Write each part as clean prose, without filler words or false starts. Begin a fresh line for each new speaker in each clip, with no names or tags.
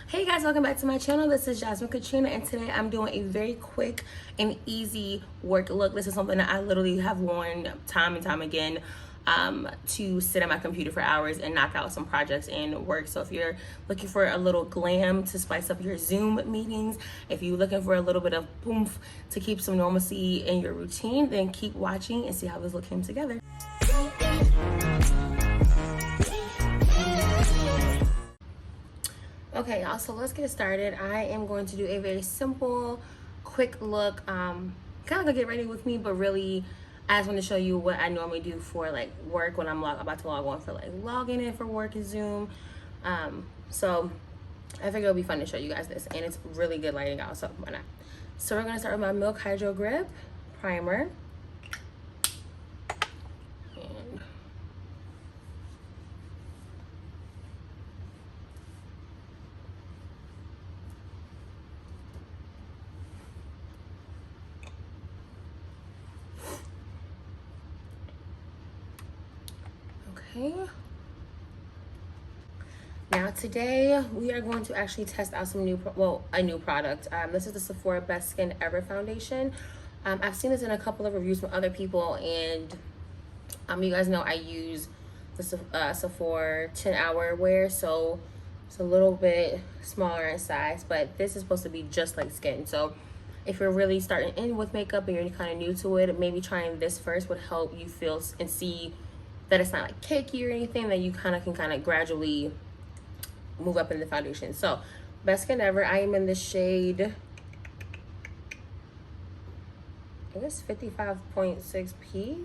Hey guys, welcome back to my channel. This is Jasmine Katrina, and today I'm doing a very quick and easy work look. This is something that I literally have worn time and time again to sit at my computer for hours and knock out some projects and work. So if you're looking for a little glam to spice up your Zoom meetings, if you're looking for a little bit of oomph to keep some normalcy in your routine, then keep watching and see how this look came together. Okay, y'all, so let's get started. I am going to do a very simple, quick look. Kind of gonna get ready with me, but really, I just want to show you what I normally do for like work when I'm about to log on for like logging in for work in Zoom. So I figured it'll be fun to show you guys this, and it's really good lighting out, so why not? So we're gonna start with my Milk Hydro Grip primer. Okay. Now today we are going to actually test out some a new product. This is the Sephora Best Skin Ever Foundation. I've seen this in a couple of reviews from other people, and you guys know I use the Sephora 10-hour wear, so it's a little bit smaller in size, but this is supposed to be just like skin. So if you're really starting in with makeup and you're kind of new to it, maybe trying this first would help you feel and see that it's not like cakey or anything, that you can gradually move up in the foundation. So Best Skin Ever, I am in the shade, I guess 55.6P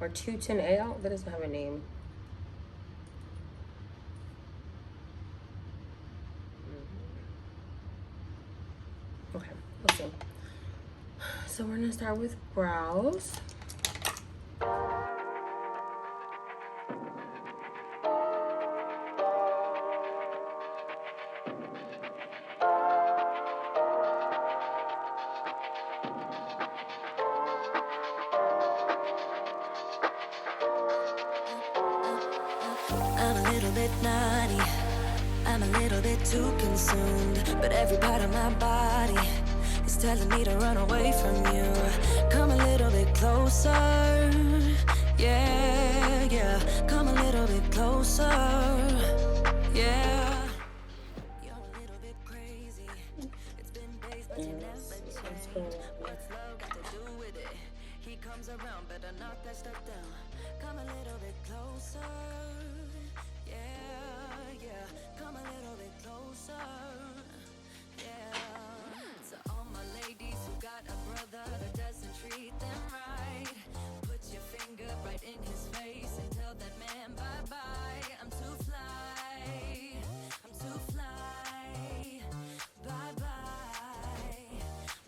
or 210A. That doesn't have a name. Okay, let's see. So we're gonna start with brows.
I'm a little bit naughty, I'm a little bit too consumed, but every part of my body is telling me to run away from you. Come a little bit closer, yeah, yeah. Come a little bit closer, yeah. You're a little bit crazy. It's been days but you never change. What's love got to do with it? He comes around, better knock that stuff down. Come a little bit closer. Come a little bit closer, yeah. To all my ladies who got a brother that doesn't treat them right, put your finger right in his face and tell that man bye-bye. I'm too fly, I'm too fly. Bye-bye,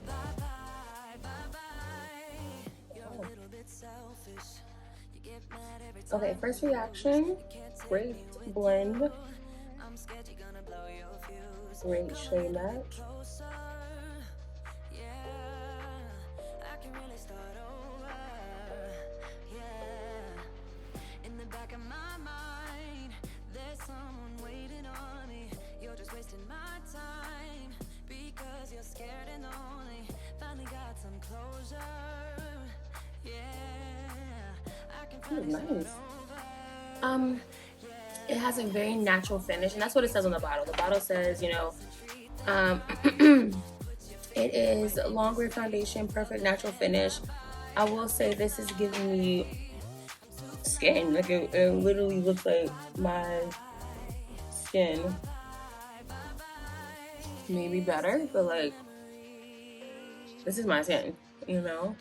bye-bye, bye-bye. You're a little bit selfish. You get mad every time.
Okay, first reaction, great blend. Great shade match.
In the back of my mind, there's someone waiting on me. You're just wasting my time because you're scared and lonely. Finally got some closure. Yeah, I can finally
nice. It has a very natural finish, and that's what it says on the bottle. The bottle says, you know, it is long wear foundation, perfect natural finish. I will say this is giving me skin. Like it literally looks like my skin. Maybe better, but like this is my skin, you know.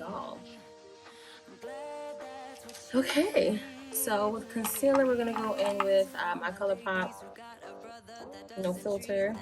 Oh, okay. Okay, so with concealer, we're gonna go in with my ColourPop, no filter.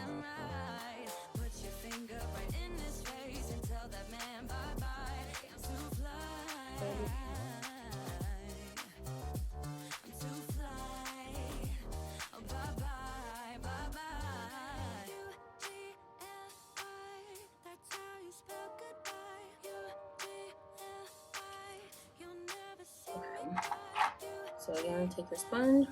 So again, take your sponge.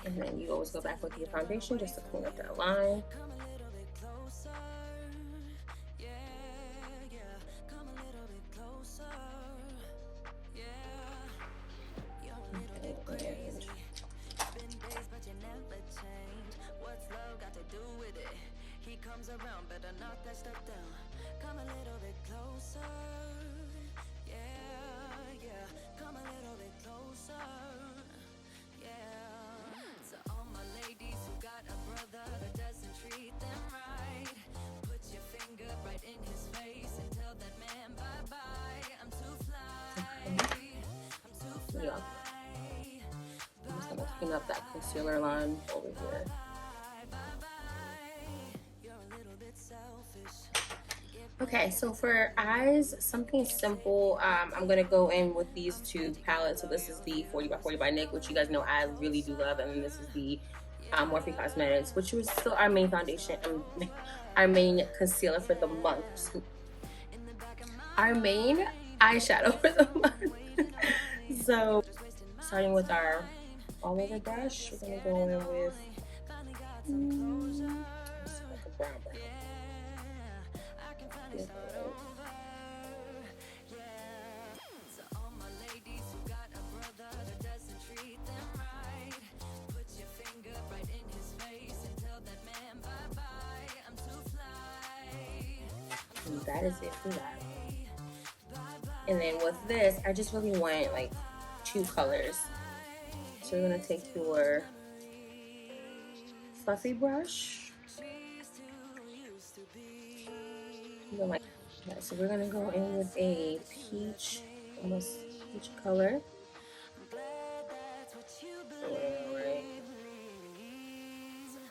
And then you always go back with your foundation just to clean up that line.
Around, better knock that stuff down. Come a little bit closer. Yeah, yeah. Come a little bit closer. Yeah. To all my ladies who got a brother that doesn't treat them right, put your finger right in his face and tell that man bye bye. I'm too fly. I'm too fly.
Yeah. I'm just gonna clean up that concealer line over here. Okay, so for eyes, something simple. I'm gonna go in with these two palettes. So this is the 40 by 40 by NYX, which you guys know I really do love, and then this is the Morphe Cosmetics, which was still our main foundation, our main concealer for the month, our main eyeshadow for the month. So starting with our all over brush, we're gonna go in with like a brown brush. And that is it for that. And then with this, I just really want like 2 colors. So you're gonna take your fluffy brush. Like that. So we're gonna go in with a peach, almost peach color. Alright.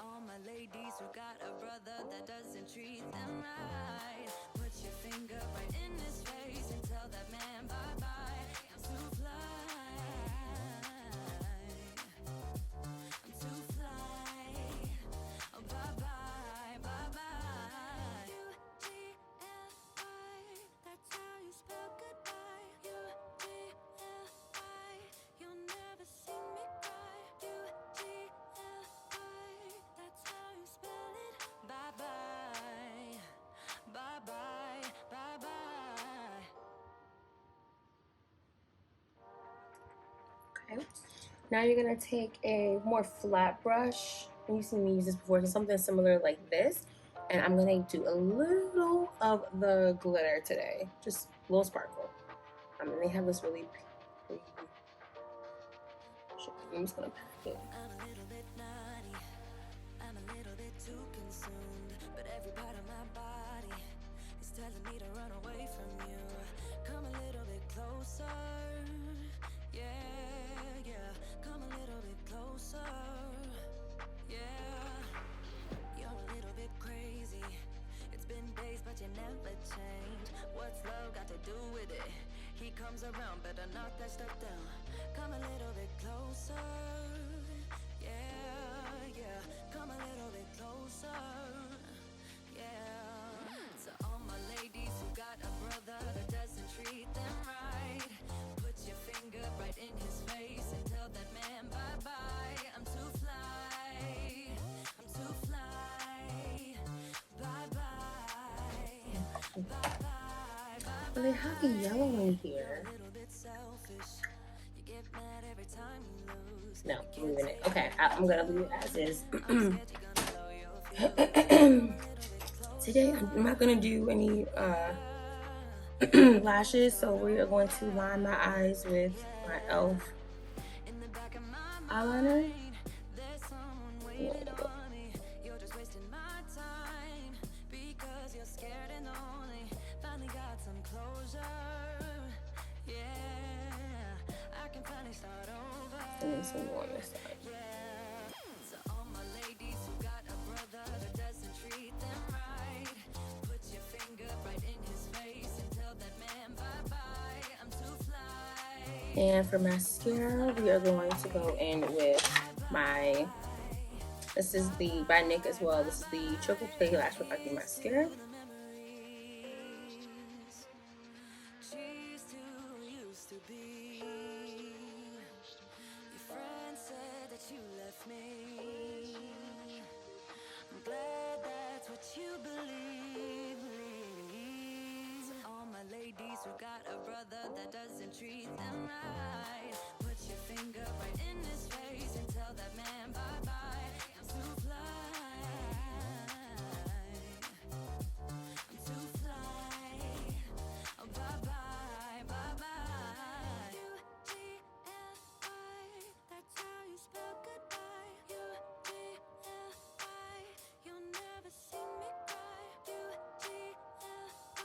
All my ladies who got a brother that doesn't treat them right, put your finger right in his face and tell that man bye bye. I'm too fly. I'm too fly. Oh, bye bye, bye bye. U-G-L-I, that's how you spell goodbye. U-G-L-I, you'll never see me cry. U-G-L-I, that's how you spell it. Bye bye, bye bye, bye bye.
Okay. Now you're gonna take a more flat brush. And you've seen me use this before, it's something similar like this. And I'm gonna do a little of the glitter today, just a little sparkle. And they have this really pretty. I'm just gonna pack it.
I'm a little bit naughty, I'm a little bit too consumed, but every part of my body is telling me to run away from you. Come a little bit closer. Yeah, yeah. Come a little bit closer. Yeah. You're a little bit crazy. It's been days, but you never change. What's love got to do with it? He comes around, better knock that stuff down. Come a little bit closer. Yeah, yeah. Come a little bit closer. Yeah. To all my ladies who got a brother that doesn't treat them right, put your finger right in his face and tell that man bye bye. I'm too fly. I'm too fly. Bye bye. Bye bye.
But they have the yellow in here. No, I'm leaving it. Okay, I'm gonna leave it as is. Today I'm not gonna do any lashes, so we are going to line my eyes with my e.l.f. eyeliner. Yeah.
Finally got some closure.
And then some more on this side. And for mascara, we are going to go in with my, this is the, by NYX as well, this is the Triple Play Lash Reflecting Mascara.
Who got a brother that doesn't treat them right? Put your finger right in his face and tell that man bye bye. I'm too fly. I'm too fly. Oh, bye bye, bye bye. U-G-L-I, that's how you spell goodbye. U-G-L-I, you'll never see me cry. U-G-L-I,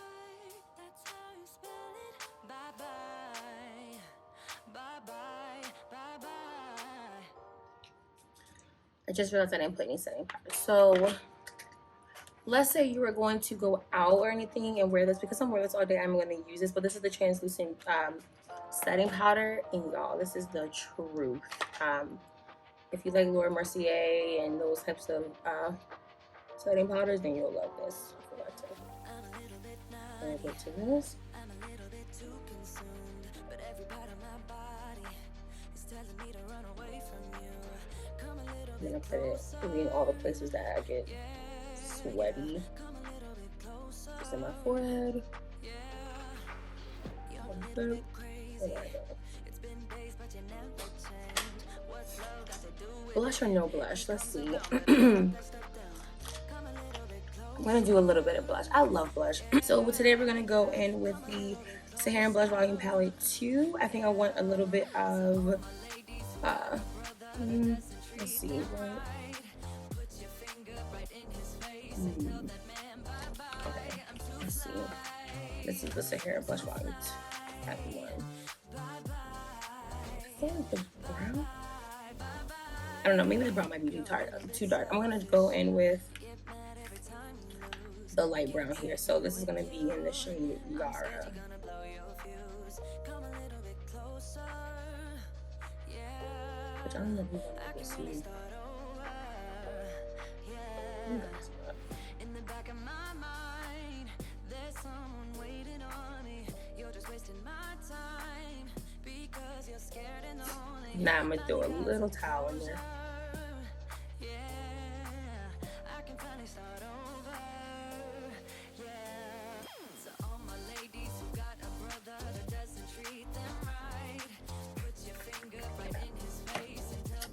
that's how you spell it. Bye bye, bye bye, bye bye.
I just realized I didn't put any setting powder. So let's say you were going to go out or anything and wear this, because I'm wearing this all day, I'm going to use this, but this is the translucent setting powder, and y'all, this is the truth. If you like Laura Mercier and those types of setting powders, then you'll love this. I forgot to get to this.
I'm a little bit too consumed, but every part of my body is telling me to run away from you. Come a little
I'm gonna put it in all the places that I get sweaty. Just in my forehead. Blush or no blush? Let's see. I'm gonna do a little bit of blush. I love blush. So today we're gonna go in with the SAHARAN Blush Volume Palette 2. I think I want a little bit of let's see, right? Okay, let's see. This is the SAHARAN Blush Volume 2 one. I feel like the brown, I don't know, maybe the brown might be too dark. I'm gonna go in with the light brown here. So this is gonna be in the shade YARA. Which I don't know if you can see.
In the back of my mind, there's someone waiting on me. You're just wasting my time because you're scared and lonely.
Now I'm gonna throw a little towel in there.
Yeah, I can finally start over. Yeah, so all my ladies who got a brother that doesn't treat them right, put your finger right in his face and tell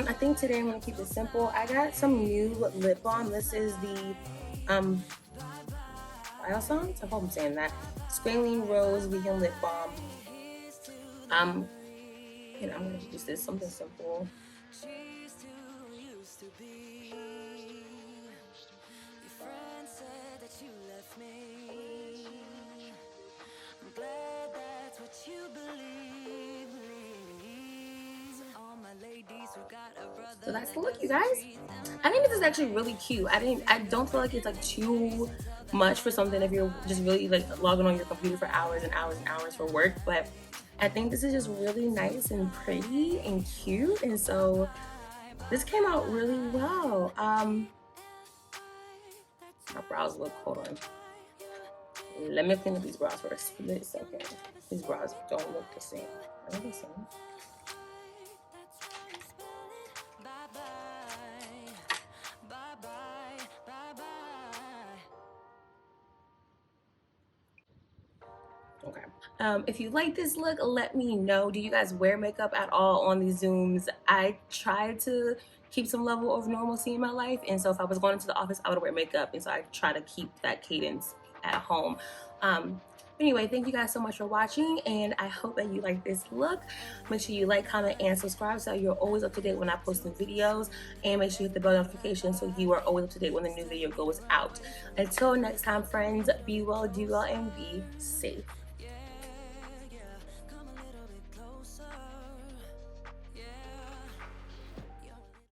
I think today I'm gonna keep it simple. I got some new lip balm. This is the BIOSSANCE, I hope I'm saying that. Squalane Rose Vegan Lip Balm. And I'm gonna use this, something simple.
she's too used to be. Your friend said that you left me. I'm glad that's what you believe. All my ladies who got a brother.
So that's the look, you guys. I think this is actually really cute. I don't feel like it's like too much for something if you're just really like logging on your computer for hours and hours and hours for work, but I think this is just really nice and pretty and cute, and so this came out really well. My brows look, hold on. Let me clean up these brows first. It's okay. These brows don't look the same. Are they the same? Okay. If you like this look, let me know. Do you guys wear makeup at all on these Zooms? I try to keep some level of normalcy in my life, and so if I was going into the office, I would wear makeup, and so I try to keep that cadence at home. Anyway, thank you guys so much for watching, and I hope that you like this look. Make sure you like, comment, and subscribe so you're always up to date when I post new videos, and make sure you hit the bell notification so you are always up to date when the new video goes out. Until next time, friends, be well, do well, and be safe.